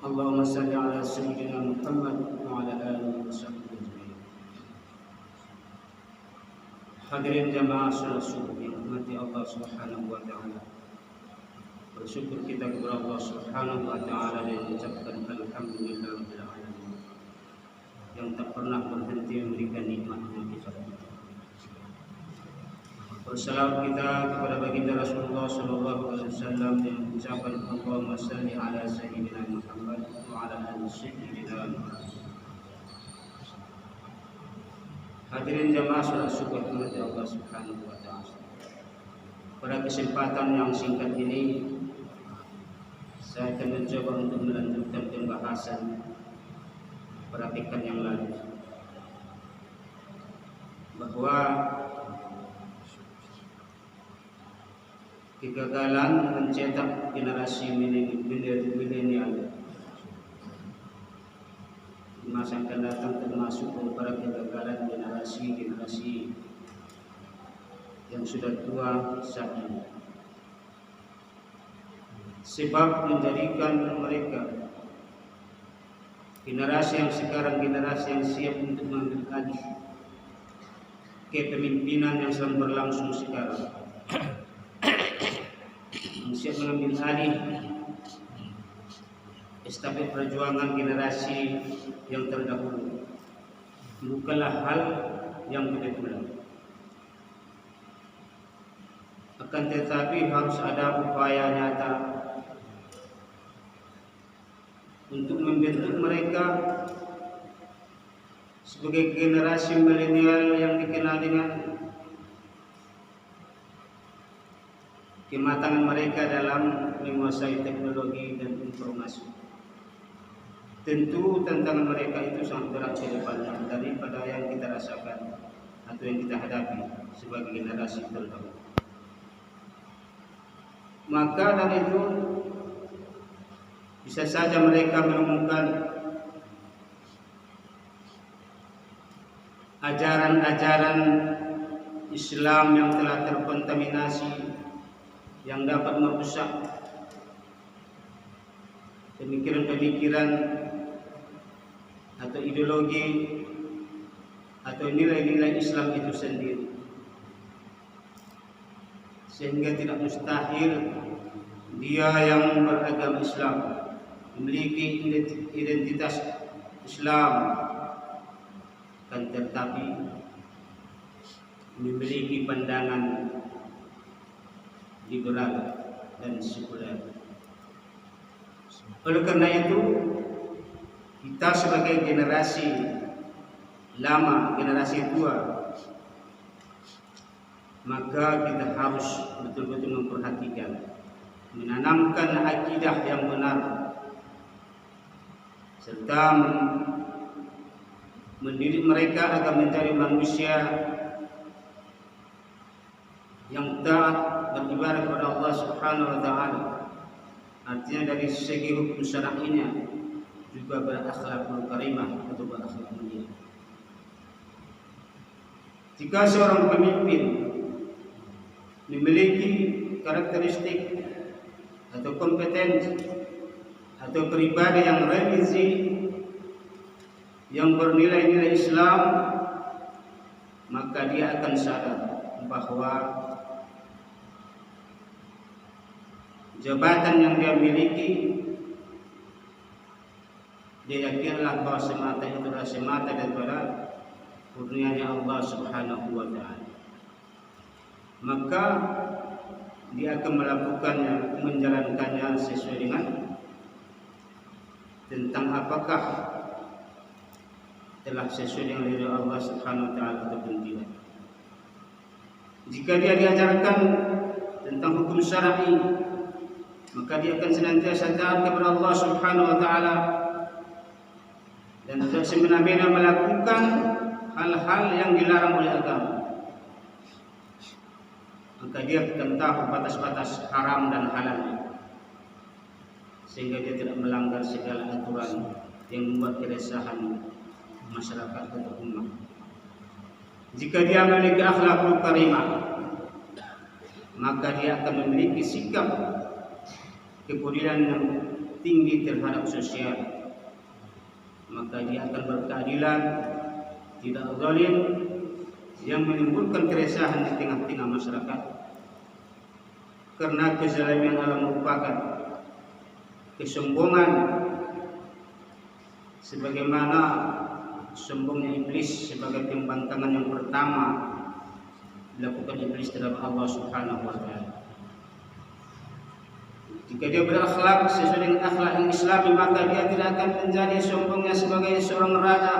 Allahumma salli ala sayyidina Muhammad wa ala alihi wa sahbihi ajma'in. Hadirin jamaah salat subuh yang dirahmati Allah Subhanahu wa taala. Bersyukur kita kepada Allah Subhanahu wa taala dan mengucapkan alhamdulillahirabbil alamin yang tak pernah berhenti memberikan nikmat-Nya kepada kita. Bersalawat kita kepada baginda Rasulullah sallallahu alaihi wasallam yang mengucapkan Allahumma salli ala sayyidina Muhammad wa ala ali sayyidina Muhammad. Hadirin jamaah salat subuh kepada Allah Subhanahu wa taala. Pada kesempatan yang singkat ini saya akan mencoba untuk melanjutkan pembahasan pada pekan yang lalu bahwa kegagalan mencetak generasi milenial di masa akan datang termasuk daripada kegagalan generasi yang sudah tua saat ini. Sebab menjadikan mereka generasi yang sekarang generasi yang siap untuk mengambil alih kepemimpinan yang sedang berlangsung sekarang, siap mengambil alih estafet perjuangan generasi yang terdahulu. Bukanlah hal yang kebetulan, akan tetapi harus ada upaya nyata untuk membentuk mereka sebagai generasi milenial yang dikenal dengan kematangan mereka dalam menguasai teknologi dan informasi. Tentu tantangan mereka itu sangat berat ke depannya daripada yang kita rasakan atau yang kita hadapi sebagai generasi terdahulu. Maka dari itu bisa saja mereka menemukan ajaran-ajaran Islam yang telah terkontaminasi, yang dapat merusak pemikiran-pemikiran atau ideologi atau nilai-nilai Islam itu sendiri, sehingga tidak mustahil dia yang beragama Islam memiliki identitas Islam, kan tetapi memiliki pandangan liberal dan sekuler. Oleh karena itu, kita sebagai generasi lama, generasi tua, maka kita harus betul-betul memperhatikan, menanamkan akidah yang benar, serta mendidik mereka agar menjadi manusia yang taat beribadah kepada Allah Subhanahu wa taala. Artinya dari segi hukum syar'inya juga berakhlakul karimah atau berakhlak mulia. Jika seorang pemimpin memiliki karakteristik atau kompetensi atau pribadi yang religi yang bernilai-nilai Islam, maka dia akan sadar bahwa jabatan yang dia miliki, dia yakinlah bahwa semata itulah semata daripada kurnianya Allah Subhanahu wa taala. Maka dia akan melakukannya, menjalankannya sesuai dengan tentang apakah telah sesuai dengan ridha Allah Subhanahu wa taala ataupun tidak. Jika dia diajarkan tentang hukum syar'i, maka dia akan senantiasa taat kepada Allah Subhanahu wa taala dan tidak semena-mena melakukan hal-hal yang dilarang oleh agama. Maka dia akan tahu batas-batas haram dan halal, sehingga dia tidak melanggar segala aturan yang membuat keresahan masyarakat atau umat. Jika dia memiliki akhlakul karimah, maka dia akan memiliki sikap kepedulian yang tinggi terhadap sosial, maka dia akan berkeadilan, tidak zalim, yang menimbulkan keresahan di tengah-tengah masyarakat. Karena kezaliman Allah merupakan kesombongan, sebagaimana sombongnya iblis sebagai pembangkangan yang pertama dilakukan iblis terhadap Allah Subhanahu wa taala. Jika dia berakhlak sesuai dengan akhlak yang Islami, maka dia tidak akan menjadi sombongnya sebagai seorang raja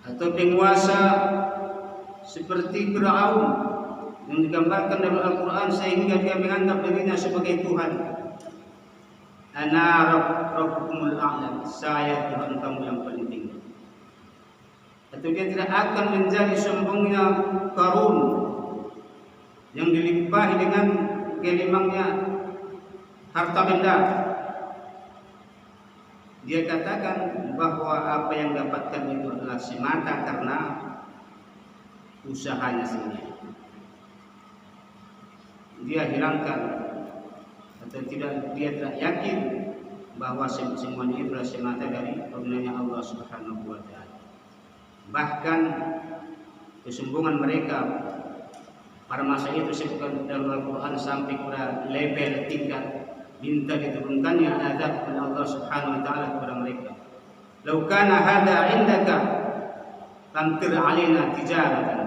atau penguasa seperti Fir'aun yang digambarkan dalam Al-Quran, sehingga dia menganggap dirinya sebagai Tuhan. Ana rabbukumul a'la, saya Tuhan kamu yang paling tinggi. Atau dia tidak akan menjadi sombongnya Qarun yang dilimpahi dengan kelimangnya harta benda. Dia katakan bahwa apa yang dapatkan itu adalah semata karena usahanya sendiri. Dia hilangkan atau dia tidak yakin bahwa semuanya itu adalah semata dari karunia Allah Subhanahu wa taala. Bahkan kesombongan mereka pada masa itu sebutkan dalam Al-Quran sampai pada level tingkat minta diturunkannya azab oleh Allah Subhanahu wa taala kepada mereka. "Lau kana hadza 'indaka famtir 'alaina tijaratan."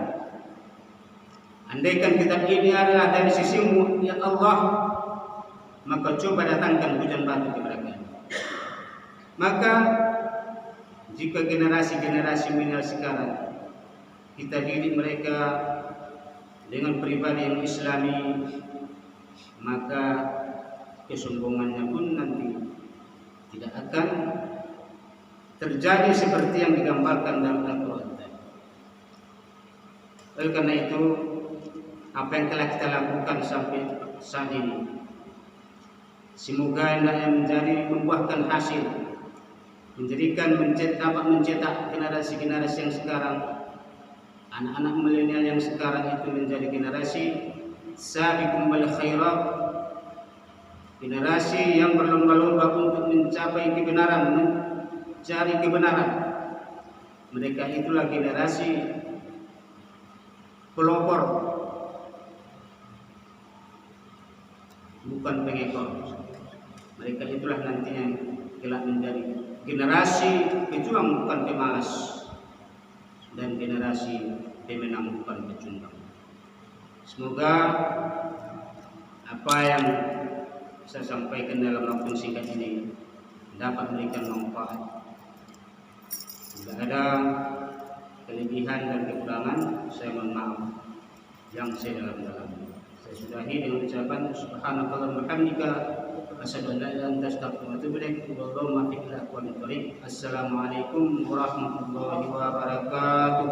Andaikan kitab ini adalah dari sisimu ya Allah, maka coba datangkan hujan batu kepada kami. Maka jika generasi-generasi milenial sekarang kita didik mereka dengan pribadi yang Islami, maka kesombongannya pun nanti tidak akan terjadi seperti yang digambarkan dalam Al-Quran. Oleh karena itu, apa yang telah kita lakukan sampai saat ini, semoga hendaknya menjadi membuahkan hasil, mencetak generasi-generasi yang sekarang, anak-anak milenial yang sekarang itu menjadi generasi sabiqun bil khairat, generasi yang berlomba-lomba untuk mencapai kebenaran, mencari kebenaran. Mereka itulah generasi pelopor, bukan pengekor. Mereka itulah nantinya kelak menjadi generasi pejuang, bukan pemalas, dan generasi pemenang, bukan pecundang. Semoga apa yang saya sampaikan dalam waktu singkat ini dapat memberikan manfaat. Jika ada kelebihan dan kekurangan, saya mohon maaf yang sedalam-dalamnya. Saya sudahi dengan ucapan subhanallahi wa bihamdika, asyhadu an la ilaha illa anta, astaghfiruka wa atubu ilaik. Wallahu muwaffiq. Assalamualaikum warahmatullahi wabarakatuh.